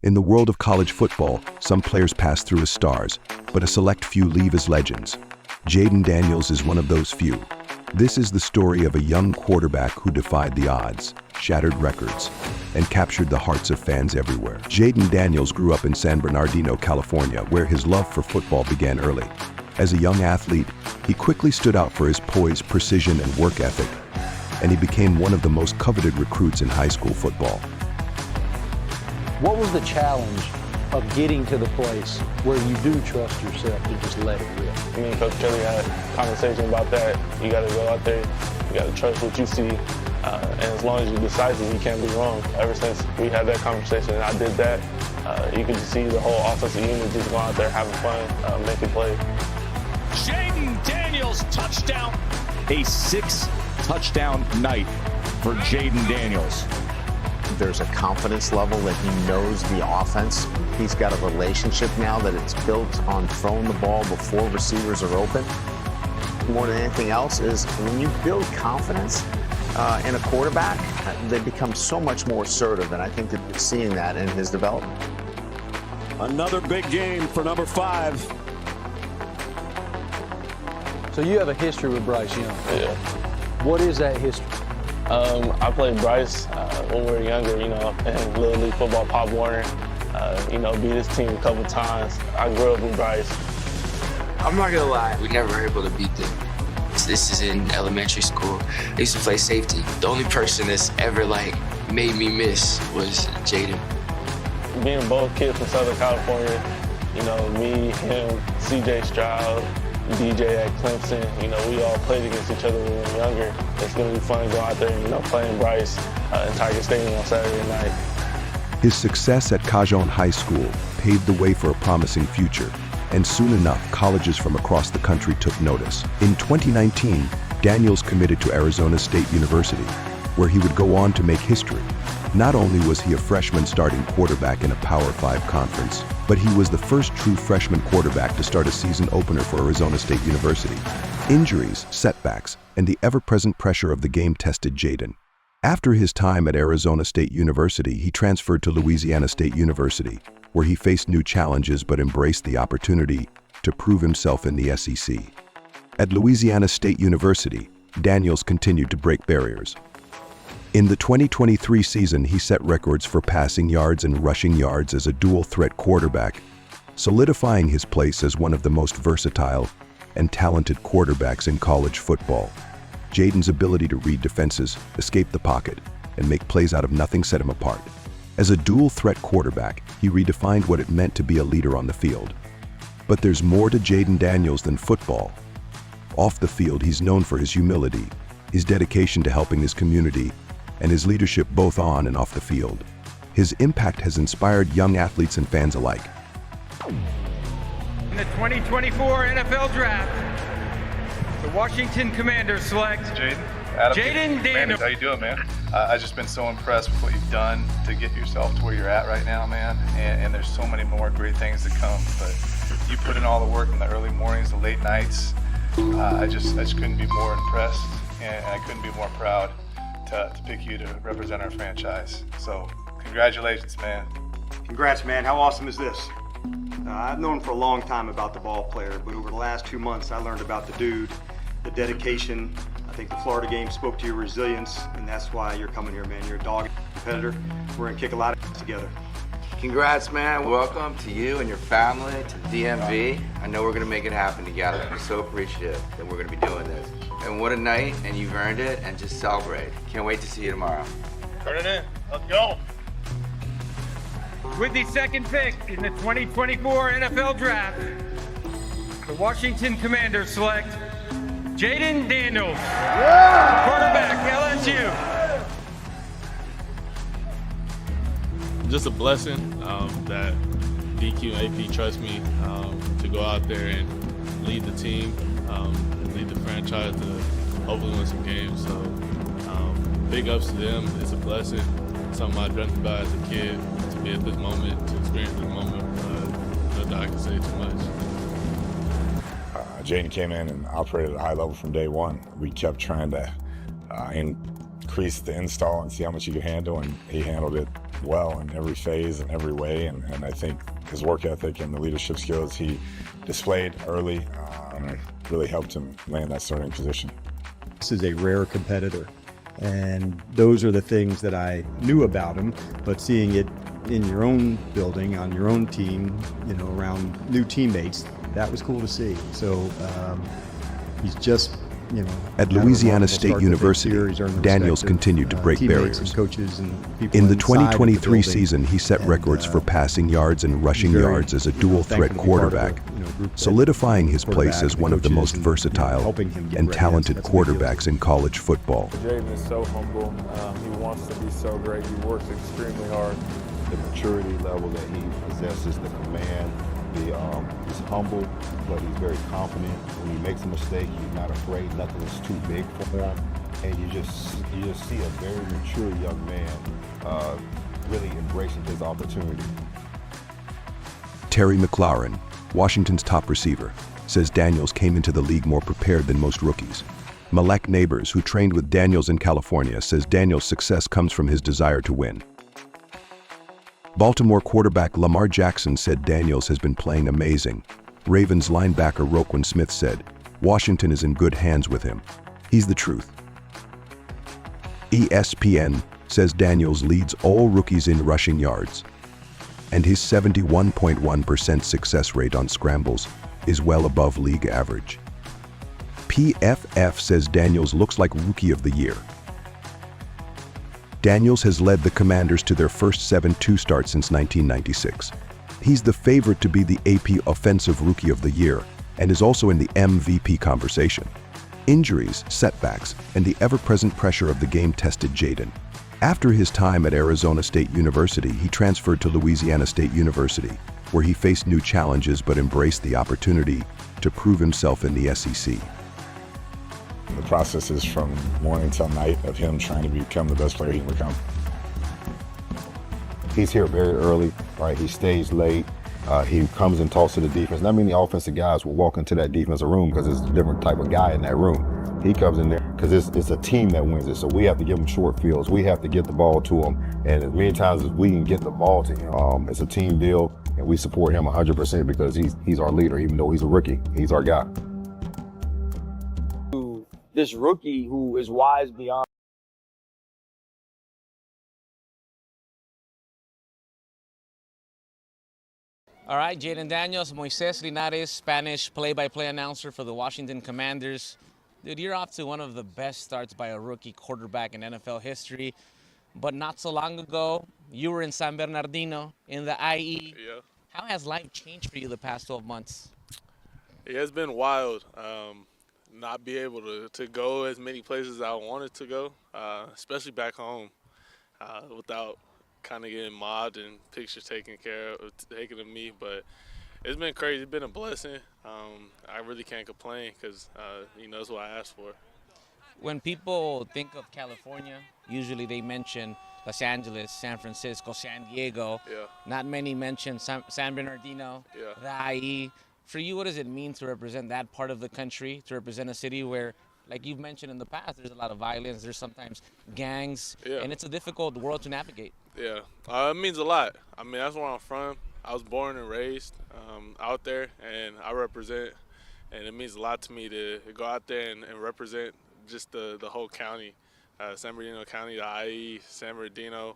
In the world of college football, some players pass through as stars, but a select few leave as legends. Jayden Daniels is one of those few. This is the story of a young quarterback who defied the odds, shattered records, and captured the hearts of fans everywhere. Jayden Daniels grew up in San Bernardino, California, where his love for football began early. As a young athlete, he quickly stood out for his poise, precision, and work ethic, and he became one of the most coveted recruits in high school football. What was the challenge of getting to the place where you do trust yourself to just let it rip? Me and Coach Kelly had a conversation about that. You got to go out there, you got to trust what you see, and as long as you're decisive, you can't be wrong. Ever since we had that conversation and I did that, you could just see the whole offensive unit just going out there having fun, making plays. Jayden Daniels, touchdown. A 6-touchdown night for Jayden Daniels. There's a confidence level that he knows the offense. He's got a relationship now that it's built on throwing the ball before receivers are open. More than anything else is when you build confidence in a quarterback, they become so much more assertive, and I think that you're seeing that in his development. Another big game for number 5. So you have a history with Bryce Young. Yeah. What is that history? I played Bryce when we were younger, in Little League football, Pop Warner. Beat his team a couple times. I grew up with Bryce. I'm not gonna lie, we never were able to beat them. This is in elementary school. I used to play safety. The only person that's ever made me miss was Jayden. Being both kids from Southern California, me, him, CJ Stroud, DJ at Clemson, we all played against each other when we were younger. It's going to be fun to go out there and, playing Bryce in Tiger Stadium on Saturday night. His success at Cajon High School paved the way for a promising future, and soon enough, colleges from across the country took notice. In 2019, Daniels committed to Arizona State University, where he would go on to make history. Not only was he a freshman starting quarterback in a Power 5 conference, but he was the first true freshman quarterback to start a season opener for Arizona State University. Injuries, setbacks, and the ever-present pressure of the game tested Jayden. After his time at Arizona State University, he transferred to Louisiana State University, where he faced new challenges but embraced the opportunity to prove himself in the SEC. At Louisiana State University, Daniels continued to break barriers. In the 2023 season, he set records for passing yards and rushing yards as a dual-threat quarterback, solidifying his place as one of the most versatile and talented quarterbacks in college football. Jayden's ability to read defenses, escape the pocket, and make plays out of nothing set him apart. As a dual-threat quarterback, he redefined what it meant to be a leader on the field. But there's more to Jayden Daniels than football. Off the field, he's known for his humility, his dedication to helping his community, and his leadership both on and off the field. His impact has inspired young athletes and fans alike. In the 2024 NFL Draft, the Washington Commanders select Jayden Daniels. How you doing, man? I've just been so impressed with what you've done to get yourself to where you're at right now, man. And there's so many more great things to come. But you put in all the work in the early mornings, the late nights. I just couldn't be more impressed, and I couldn't be more proud to pick you to represent our franchise. So congratulations, man. Congrats, man. How awesome is this? I've known for a long time about the ball player, but over the last 2 months I learned about the dude, the dedication. I think the Florida game spoke to your resilience, and that's why you're coming here, man. You're a dog competitor. We're gonna kick a lot of ass together. Congrats, man. Welcome to you and your family to the DMV. I know we're gonna make it happen together. I'm so appreciative that we're gonna be doing this. And what a night, and you've earned it, and just celebrate. Can't wait to see you tomorrow. Turn it in. Let's go. With the second pick in the 2024 NFL Draft, the Washington Commanders select Jayden Daniels, quarterback, LSU. Just a blessing that DQ and AP trust me to go out there and lead the team, lead the franchise to hopefully win some games. So big ups to them. It's a blessing. Something I dreamt about as a kid, to be at this moment, to experience this moment. Nothing I can say too much. Jayden came in and operated at a high level from day one. We kept trying to increase the install and see how much he could handle, and he handled it well in every phase and every way, and I think his work ethic and the leadership skills he displayed early really helped him land that starting position. This is a rare competitor, and those are the things that I knew about him, but seeing it in your own building, on your own team, you know, around new teammates, that was cool to see. So he's just, you know, at Louisiana State University, Daniels continued to break barriers. In the 2023 season, he set records for passing yards and rushing yards as a dual-threat quarterback, solidifying his place as one of the most versatile and talented quarterbacks in college football. Jayden is so humble. He wants to be so great. He works extremely hard. The maturity level that he possesses, the command, he's humble, but he's very confident. When he makes a mistake, he's not afraid. Nothing is too big for him. And you just see a very mature young man really embracing his opportunity. Terry McLaurin, Washington's top receiver, says Daniels came into the league more prepared than most rookies. Malek Neighbors, who trained with Daniels in California, says Daniels' success comes from his desire to win. Baltimore quarterback Lamar Jackson said Daniels has been playing amazing. Ravens linebacker Roquan Smith said, Washington is in good hands with him. He's the truth. ESPN says Daniels leads all rookies in rushing yards, and his 71.1% success rate on scrambles is well above league average. PFF says Daniels looks like Rookie of the Year. Daniels has led the Commanders to their first 7-2 start since 1996. He's the favorite to be the AP Offensive Rookie of the Year and is also in the MVP conversation. Injuries, setbacks, and the ever-present pressure of the game tested Jayden. After his time at Arizona State University, he transferred to Louisiana State University, where he faced new challenges but embraced the opportunity to prove himself in the SEC. The process is from morning till night of him trying to become the best player he can become. He's here very early, right? He stays late. He comes and talks to the defense. Not many offensive guys will walk into that defensive room because it's a different type of guy in that room. He comes in there because it's a team that wins it. So we have to give him short fields. We have to get the ball to him. And as many times as we can get the ball to him, it's a team deal. And we support him 100% because he's our leader, even though he's a rookie. He's our guy. This rookie who is wise beyond. All right, Jayden Daniels, Moises Linares, Spanish play-by-play announcer for the Washington Commanders. Dude, you're off to one of the best starts by a rookie quarterback in NFL history. But not so long ago, you were in San Bernardino in the IE. Yeah. How has life changed for you the past 12 months? Yeah, it's been wild. Not be able to go as many places as I wanted to go, especially back home, without kind of getting mobbed and pictures taken of me. But it's been crazy. It's been a blessing. I really can't complain because that's what I asked for. When people think of California, usually they mention Los Angeles, San Francisco, San Diego. Yeah. Not many mention San Bernardino, the IE. For you, what does it mean to represent that part of the country, to represent a city where, like you've mentioned in the past, there's a lot of violence, there's sometimes gangs, and it's a difficult world to navigate? Yeah, it means a lot. I mean, that's where I'm from. I was born and raised out there, and I represent, and it means a lot to me to go out there and represent just the whole county, San Bernardino County, the IE, San Bernardino,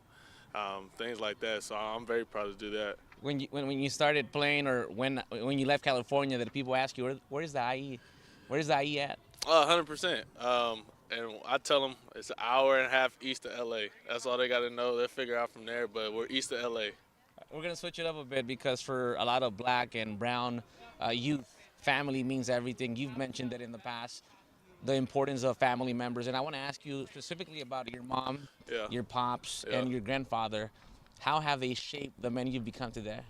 things like that. So I'm very proud to do that. When you started playing, or when you left California, that people ask you, where's the IE? Where's the IE at? 100%. And I tell them it's an hour and a half east of LA. That's all they got to know. They'll figure out from there, but we're east of LA. We're going to switch it up a bit because for a lot of black and brown youth, family means everything. You've mentioned that in the past, the importance of family members. And I want to ask you specifically about your mom, your pops, and your grandfather. How have they shaped the men you've become today?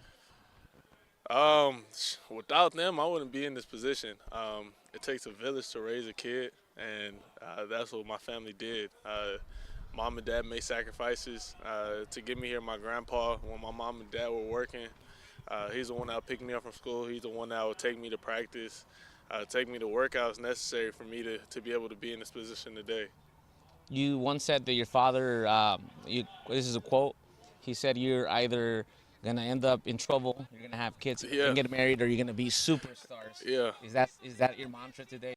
Without them, I wouldn't be in this position. It takes a village to raise a kid, and that's what my family did. Mom and dad made sacrifices to get me here. My grandpa, when my mom and dad were working, he's the one that would pick me up from school. He's the one that would take me to practice, take me to workouts necessary for me to be able to be in this position today. You once said that your father, this is a quote, He said you're either going to end up in trouble, you're going to have kids and get married, or you're going to be superstars. Yeah. Is that your mantra today?